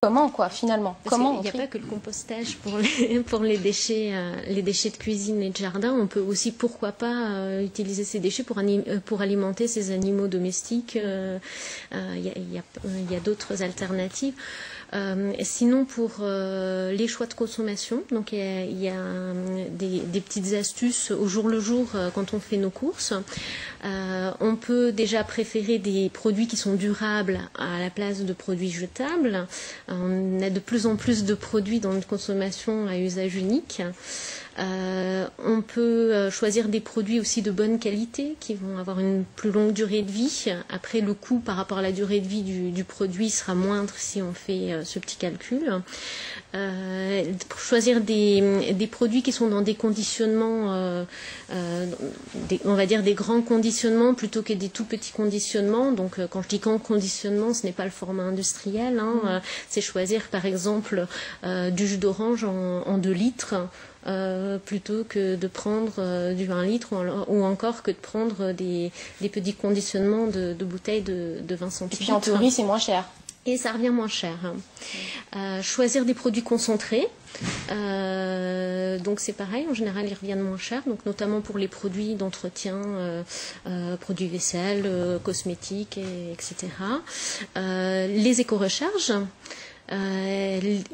Comment, quoi, finalement? Comment il n'y a pas que le compostage pour les déchets de cuisine et de jardin. On peut aussi, pourquoi pas, utiliser ces déchets pour alimenter ces animaux domestiques. Il y a d'autres alternatives. Sinon, pour les choix de consommation, donc il y a des petites astuces au jour le jour quand on fait nos courses. On peut déjà préférer des produits qui sont durables à la place de produits jetables. On a de plus en plus de produits dans notre consommation à usage unique. On peut choisir des produits aussi de bonne qualité qui vont avoir une plus longue durée de vie. Après, le coût par rapport à la durée de vie du produit sera moindre si on fait ce petit calcul. Choisir des produits qui sont dans des conditionnements, on va dire des grands conditionnements plutôt que des tout petits conditionnements. Donc quand je dis grand conditionnement, ce n'est pas le format industriel. C'est choisir par exemple du jus d'orange en 2 litres. Plutôt que de prendre du 1 litre ou encore que de prendre des petits conditionnements de bouteilles de 20 centilitres. Et puis en théorie, c'est moins cher. Et ça revient moins cher. Choisir des produits concentrés. Donc c'est pareil, en général ils reviennent moins cher, donc notamment pour les produits d'entretien, produits vaisselle, cosmétiques, etc. Les éco-recharges.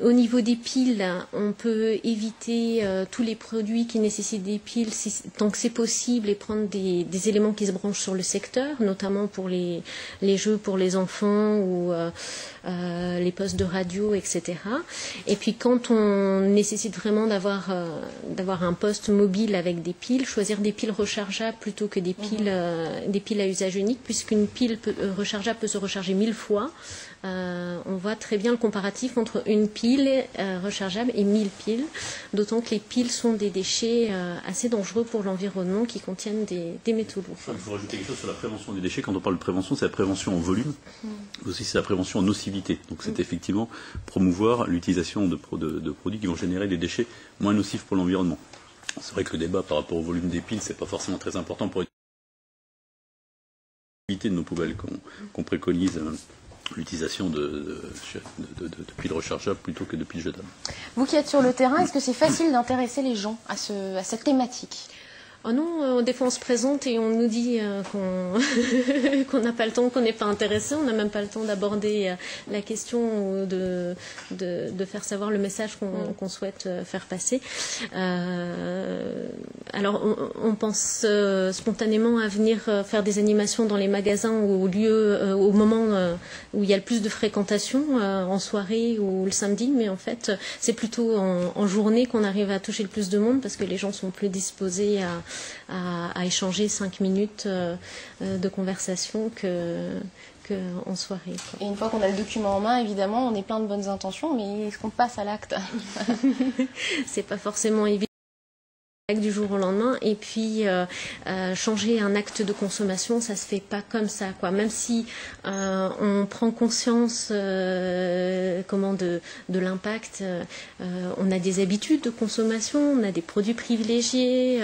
Au niveau des piles, on peut éviter tous les produits qui nécessitent des piles tant que c'est possible et prendre des éléments qui se branchent sur le secteur, notamment pour les jeux pour les enfants ou les postes de radio, etc. Et puis quand on nécessite vraiment d'avoir un poste mobile avec des piles, choisir des piles rechargeables plutôt que des piles à usage unique, puisqu'une pile rechargeable peut se recharger 1000 fois. On voit très bien le comparatif entre une pile rechargeable et 1000 piles, d'autant que les piles sont des déchets assez dangereux pour l'environnement qui contiennent des métaux lourds. Il faut rajouter quelque chose sur la prévention des déchets. Quand on parle de prévention, c'est la prévention en volume, aussi c'est la prévention en nocivité. Donc c'est effectivement promouvoir l'utilisation de produits qui vont générer des déchets moins nocifs pour l'environnement. C'est vrai que le débat par rapport au volume des piles, c'est pas forcément très important pour éviter de nos poubelles qu'on préconise l'utilisation de piles rechargeables plutôt que de piles jetables. Vous qui êtes sur le terrain, est-ce que c'est facile d'intéresser les gens à cette thématique? Oh non, des fois on se présente et on nous dit qu'on n'a pas le temps, qu'on n'est pas intéressé, on n'a même pas le temps d'aborder la question ou de faire savoir le message qu'on souhaite faire passer. Alors on pense spontanément à venir faire des animations dans les magasins ou au moment où il y a le plus de fréquentation, en soirée ou le samedi, mais en fait c'est plutôt en journée qu'on arrive à toucher le plus de monde parce que les gens sont plus disposés à échanger 5 minutes de conversation qu'en soirée. Et une fois qu'on a le document en main, évidemment, on est plein de bonnes intentions, mais est-ce qu'on passe à l'acte? C'est pas forcément évident du jour au lendemain, et puis changer un acte de consommation, ça se fait pas comme ça, quoi. Même si on prend conscience de l'impact, on a des habitudes de consommation, on a des produits privilégiés,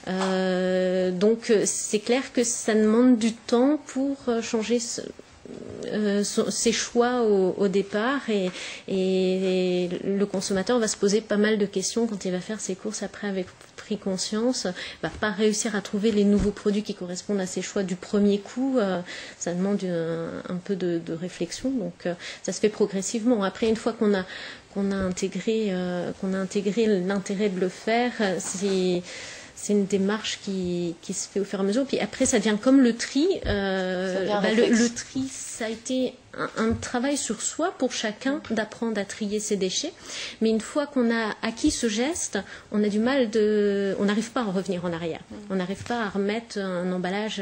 donc c'est clair que ça demande du temps pour changer ses choix au départ et le consommateur va se poser pas mal de questions quand il va faire ses courses après avec pris conscience, va pas réussir à trouver les nouveaux produits qui correspondent à ses choix du premier coup, ça demande un peu de réflexion, donc ça se fait progressivement. Après, une fois qu'on a intégré l'intérêt de le faire, c'est une démarche qui se fait au fur et à mesure. Puis après, ça devient comme le tri. Le tri, ça a été un travail sur soi pour chacun d'apprendre à trier ses déchets. Mais une fois qu'on a acquis ce geste, on a du mal on n'arrive pas à revenir en arrière. On n'arrive pas à remettre un emballage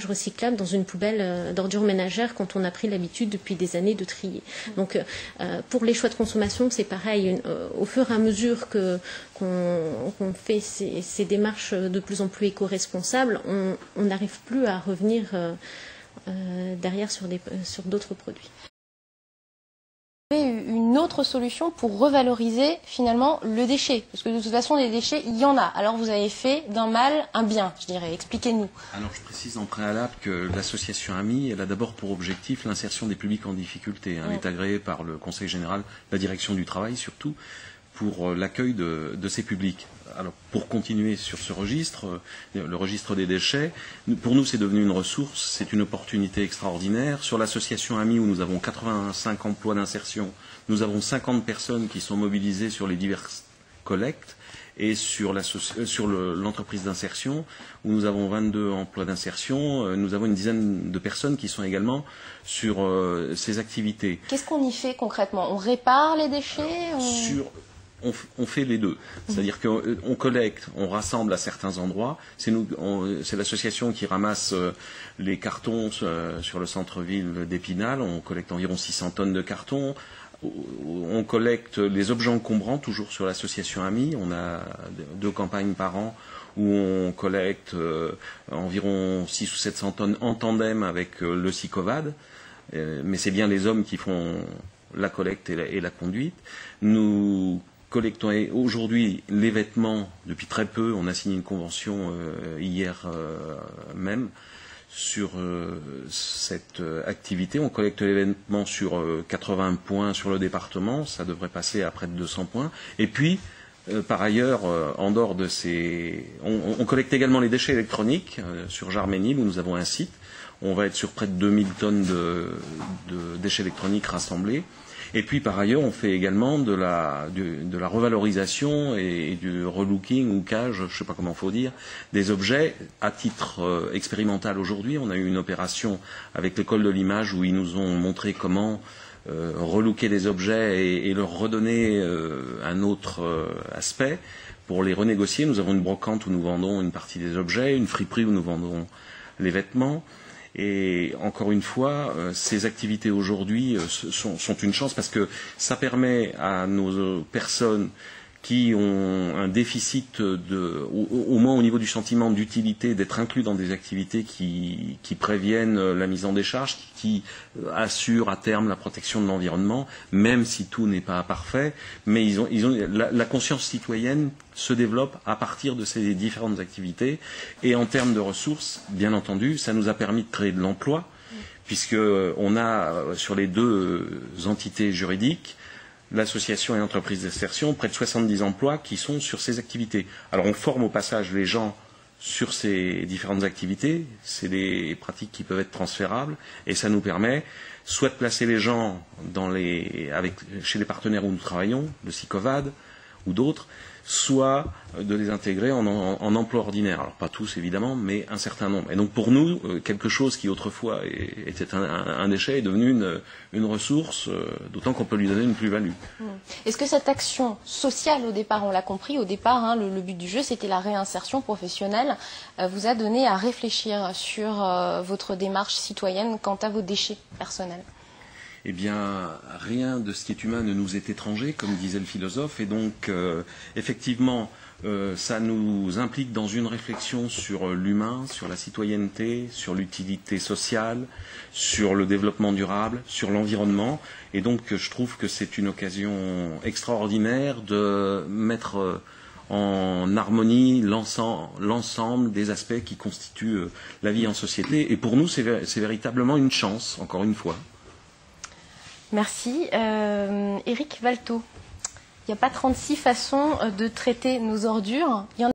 recyclable dans une poubelle d'ordures ménagères quand on a pris l'habitude depuis des années de trier. Donc, pour les choix de consommation, c'est pareil. Au fur et à mesure qu'on fait ces démarches de plus en plus éco-responsables, on n'arrive plus à revenir derrière sur d'autres produits. une autre solution pour revaloriser finalement le déchet? Parce que de toute façon, des déchets, il y en a. Alors vous avez fait d'un mal un bien, je dirais. Expliquez-nous. Alors je précise en préalable que l'association AMI, elle a d'abord pour objectif l'insertion des publics en difficulté. Elle est agréée par le Conseil général, la direction du travail surtout, pour l'accueil de ces publics. Alors, pour continuer sur ce registre, le registre des déchets, pour nous c'est devenu une ressource, c'est une opportunité extraordinaire. Sur l'association AMI où nous avons 85 emplois d'insertion, nous avons 50 personnes qui sont mobilisées sur les diverses collectes, et sur l'entreprise d'insertion où nous avons 22 emplois d'insertion, nous avons une dizaine de personnes qui sont également sur ces activités. Qu'est-ce qu'on y fait concrètement? On répare les déchets? On fait les deux. C'est-à-dire qu'on collecte, on rassemble à certains endroits. C'est l'association qui ramasse les cartons sur le centre-ville d'Épinal. On collecte environ 600 tonnes de cartons. On collecte les objets encombrants, toujours sur l'association AMI. On a 2 campagnes par an où on collecte environ 600 ou 700 tonnes en tandem avec le SICOVAD. Mais c'est bien les hommes qui font la collecte et la conduite. Nous collectons aujourd'hui les vêtements depuis très peu. On a signé une convention hier même sur cette activité. On collecte les vêtements sur 80 points sur le département. Ça devrait passer à près de 200 points. Et puis, par ailleurs, en dehors de ces... On collecte également les déchets électroniques sur Jarménil, où nous avons un site. On va être sur près de 2000 tonnes de déchets électroniques rassemblés. Et puis par ailleurs, on fait également de la revalorisation et du relooking ou cage, je ne sais pas comment il faut dire, des objets à titre expérimental aujourd'hui. On a eu une opération avec l'école de l'image où ils nous ont montré comment relooker des objets et leur redonner un autre aspect. Pour les renégocier, nous avons une brocante où nous vendons une partie des objets, une friperie où nous vendons les vêtements. Et encore une fois, ces activités aujourd'hui sont une chance parce que ça permet à nos personnes qui ont un déficit au moins au niveau du sentiment d'utilité, d'être inclus dans des activités qui préviennent la mise en décharge, qui assurent à terme la protection de l'environnement, même si tout n'est pas parfait. Mais la conscience citoyenne se développe à partir de ces différentes activités. Et en termes de ressources, bien entendu, ça nous a permis de créer de l'emploi, puisqu'on a sur les 2 entités juridiques, l'association et l'entreprise d'insertion, près de 70 emplois qui sont sur ces activités. Alors on forme au passage les gens sur ces différentes activités, c'est des pratiques qui peuvent être transférables, et ça nous permet soit de placer les gens chez les partenaires où nous travaillons, le SICOVAD ou d'autres, soit de les intégrer en emploi ordinaire. Alors pas tous évidemment, mais un certain nombre. Et donc pour nous, quelque chose qui autrefois était un déchet est devenu une ressource, d'autant qu'on peut lui donner une plus-value. Est-ce que cette action sociale, au départ, on l'a compris, au départ, le but du jeu, c'était la réinsertion professionnelle, vous a donné à réfléchir sur votre démarche citoyenne quant à vos déchets personnels? Eh bien, rien de ce qui est humain ne nous est étranger, comme disait le philosophe, et donc, effectivement, ça nous implique dans une réflexion sur l'humain, sur la citoyenneté, sur l'utilité sociale, sur le développement durable, sur l'environnement, et donc je trouve que c'est une occasion extraordinaire de mettre en harmonie l'ensemble des aspects qui constituent la vie en société, et pour nous, c'est véritablement une chance, encore une fois. Merci. Éric Valteau, il n'y a pas 36 façons de traiter nos ordures.